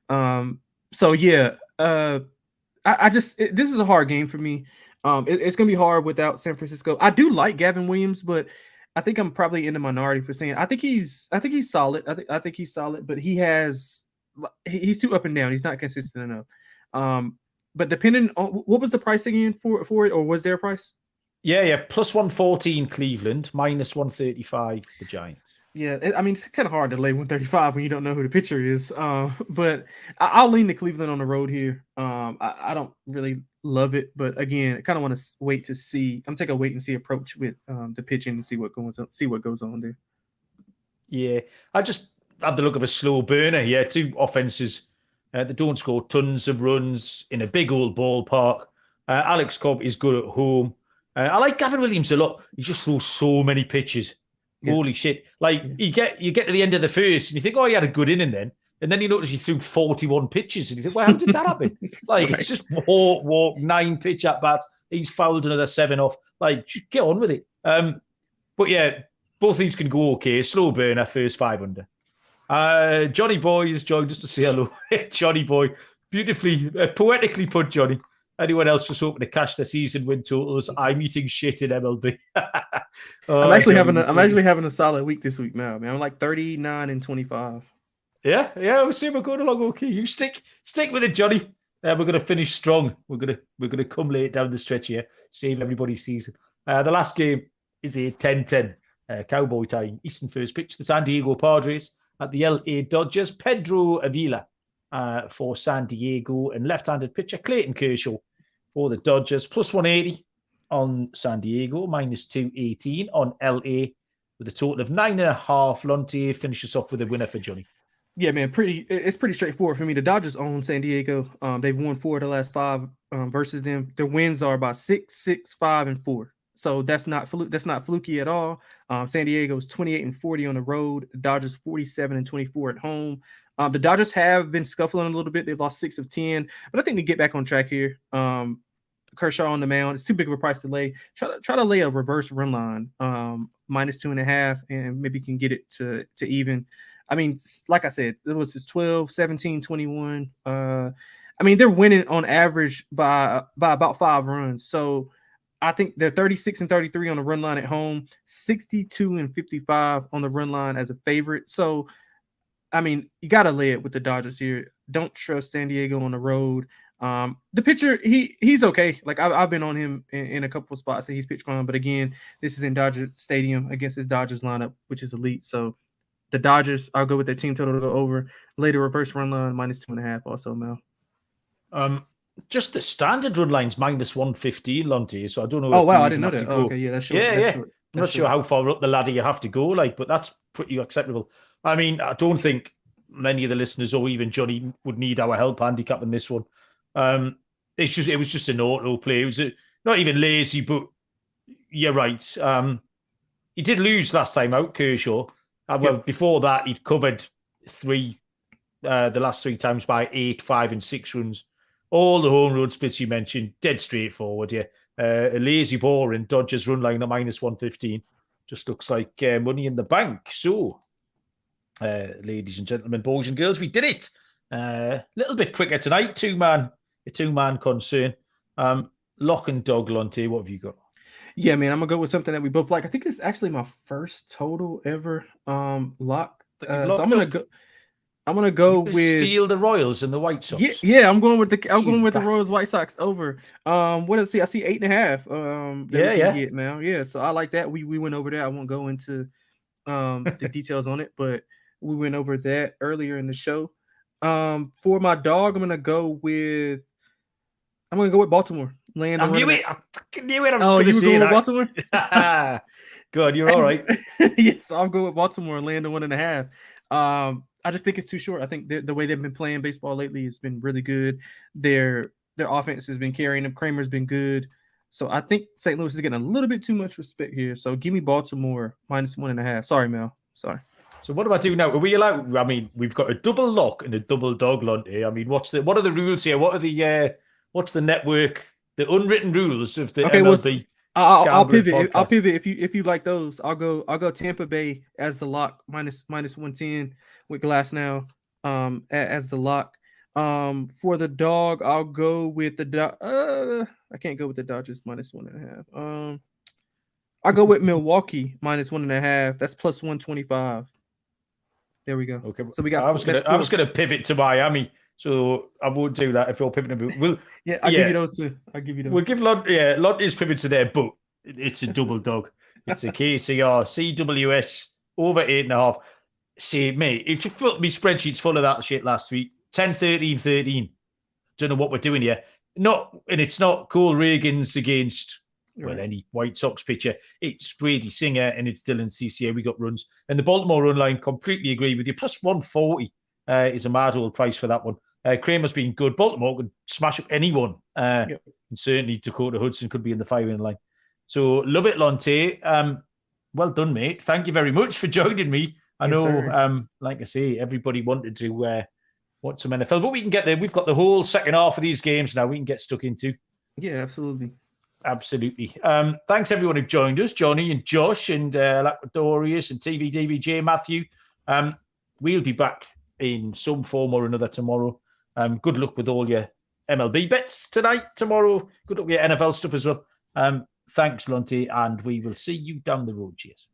Speaker 2: So yeah, this is a hard game for me. It's gonna be hard without San Francisco. I do like Gavin Williams, but I think I'm probably in the minority for saying I think he's solid. I think he's solid, but he's too up and down. He's not consistent enough. But depending on what was the price again for it, or was there a price?
Speaker 1: Yeah. Plus 114 Cleveland, minus 135 the Giants.
Speaker 2: Yeah, I mean, it's kind of hard to lay 135 when you don't know who the pitcher is. But I'll lean to Cleveland on the road here. I don't really love it, but again, I kind of want to wait to see. I'm taking a wait and see approach with the pitching and see what goes on there.
Speaker 1: Yeah, I just had the look of a slow burner here. Two offenses that don't score tons of runs in a big old ballpark. Alex Cobb is good at home. I like Gavin Williams a lot. He just throws so many pitches. Yeah. Holy shit. Like, you get to the end of the first and you think, oh, he had a good inning then. And then you notice he threw 41 pitches. And you think, well, how did that happen? Like, right. It's just walk, 9 pitch at bats. He's fouled another 7 off. Like, just get on with it. But yeah, both these can go okay. Slow burner, first 5 under. Johnny Boy has joined us to say hello. Johnny Boy, beautifully, poetically put, Johnny. Anyone else just hoping to cash their season win totals? I'm eating shit in MLB.
Speaker 2: I'm actually having a solid week this week now, man. I'm like 39-25.
Speaker 1: Yeah. We'll see we're going along okay. You stick with it, Johnny. We're going to finish strong. We're going to come late down the stretch here, save everybody's season. The last game is a 10-10 Cowboy time. Eastern first pitch. The San Diego Padres at the LA Dodgers. Pedro Avila for San Diego, and left-handed pitcher Clayton Kershaw for the Dodgers. Plus 180 on San Diego, minus 218 on LA, with a total of 9.5. Lonte finishes off with a winner for Johnny.
Speaker 2: Yeah, man, it's pretty straightforward for me. The Dodgers own San Diego. They've won 4 of the last 5 versus them. Their wins are about 6, 5, and 4. So that's not fluky at all. San Diego's 28-40 on the road. The Dodgers 47-24 at home. The Dodgers have been scuffling a little bit. They've lost 6 of 10, but I think they get back on track here. Kershaw on the mound. It's too big of a price to lay. Try to lay a reverse run line, minus 2.5, and maybe you can get it to even. I mean, like I said, it was just 12, 17, 21. I mean, they're winning on average by about 5 runs. So I think they're 36-33 on the run line at home, 62-55 on the run line as a favorite. So, I mean, you got to lay it with the Dodgers here. Don't trust San Diego on the road. The pitcher, he's okay. Like, I've been on him in a couple of spots and he's pitched fine. But again, this is in Dodger Stadium against his Dodgers lineup, which is elite. So the Dodgers, I'll go with their team total to go over. Later reverse run line, minus 2.5 also, Mel.
Speaker 1: Just the standard run line's minus 115, Lonte. So I don't know.
Speaker 2: Oh, wow, I didn't know that. Oh, okay, yeah, that's short.
Speaker 1: Yeah. I'm not sure how far up the ladder you have to go, but that's pretty acceptable. I mean, I don't think many of the listeners or even Johnny would need our help handicapping this one. It was just an auto play. It was not even lazy, but you're right. He did lose last time out, Kershaw. Well, before that, he'd covered the last 3 times by 8, 5, and 6 runs. All the home run splits you mentioned, dead straightforward. Yeah, a lazy ball in Dodgers run line at minus 115 just looks like money in the bank. So ladies and gentlemen, boys and girls. We did it. A little bit quicker tonight. A two-man concern. Lock and dog, Lonte, what have you got?
Speaker 2: Yeah, man, I'm gonna go with something that we both like. I think it's actually my first total ever lock. So I'm gonna go with
Speaker 1: steal the Royals and the White Sox.
Speaker 2: Yeah, I'm going with the Royals White Sox over. What I see 8.5. Get, man. Yeah, so I like that. We went over that. I won't go into the details on it, but we went over that earlier in the show. For my dog, I'm gonna go with Baltimore.
Speaker 1: I knew it. I fucking knew it.
Speaker 2: You were going with Baltimore?
Speaker 1: God, you're all right.
Speaker 2: Yes, I'll go with Baltimore and land the 1.5. I just think it's too short. I think the way they've been playing baseball lately has been really good. Their offense has been carrying them. Kramer's been good. So I think St. Louis is getting a little bit too much respect here. So give me Baltimore -1.5. Sorry, Mel. Sorry.
Speaker 1: So what do I do now? Are we allowed? I mean, we've got a double lock and a double dog, Lonte. I mean, what are the rules here? What are what's the network? The unwritten rules of the MLB.
Speaker 2: I'll pivot. I'll pivot if you like those. I'll go Tampa Bay as the lock -110 with Glasnow as the lock. For the dog, I'll go with the I can't go with the Dodgers -1.5. I'll go with Milwaukee -1.5. That's +125. There we go.
Speaker 1: Okay.
Speaker 2: So we got.
Speaker 1: I was gonna pivot to Miami. So I won't do that if you're pivoting. I'll
Speaker 2: give you those two. I'll give you those.
Speaker 1: We'll give Lonte's pivot to there, but it's a double dog. It's a KCR CWS over 8.5. See, mate, if you filled me spreadsheets full of that shit last week, 10, 13, 13. Don't know what we're doing here. It's not Cole Reagans against any White Sox pitcher. It's Brady Singer and it's Dylan CCA. We got runs. And the Baltimore run line, completely agree with you. +140 is a mad old price for that one. Kramer's been good. Baltimore could smash up anyone. And certainly Dakota Hudson could be in the firing line. So love it, Lonte. Well done, mate. Thank you very much for joining me. I know, like I say, everybody wanted to watch some NFL, but we can get there. We've got the whole second half of these games now we can get stuck into.
Speaker 2: Yeah, absolutely.
Speaker 1: Absolutely. Thanks, everyone who joined us, Johnny and Josh and Laquadorius and TVDBJ, Matthew. We'll be back in some form or another tomorrow. Good luck with all your MLB bets tonight, tomorrow. Good luck with your NFL stuff as well. Thanks, Lonte, and we will see you down the road. Cheers.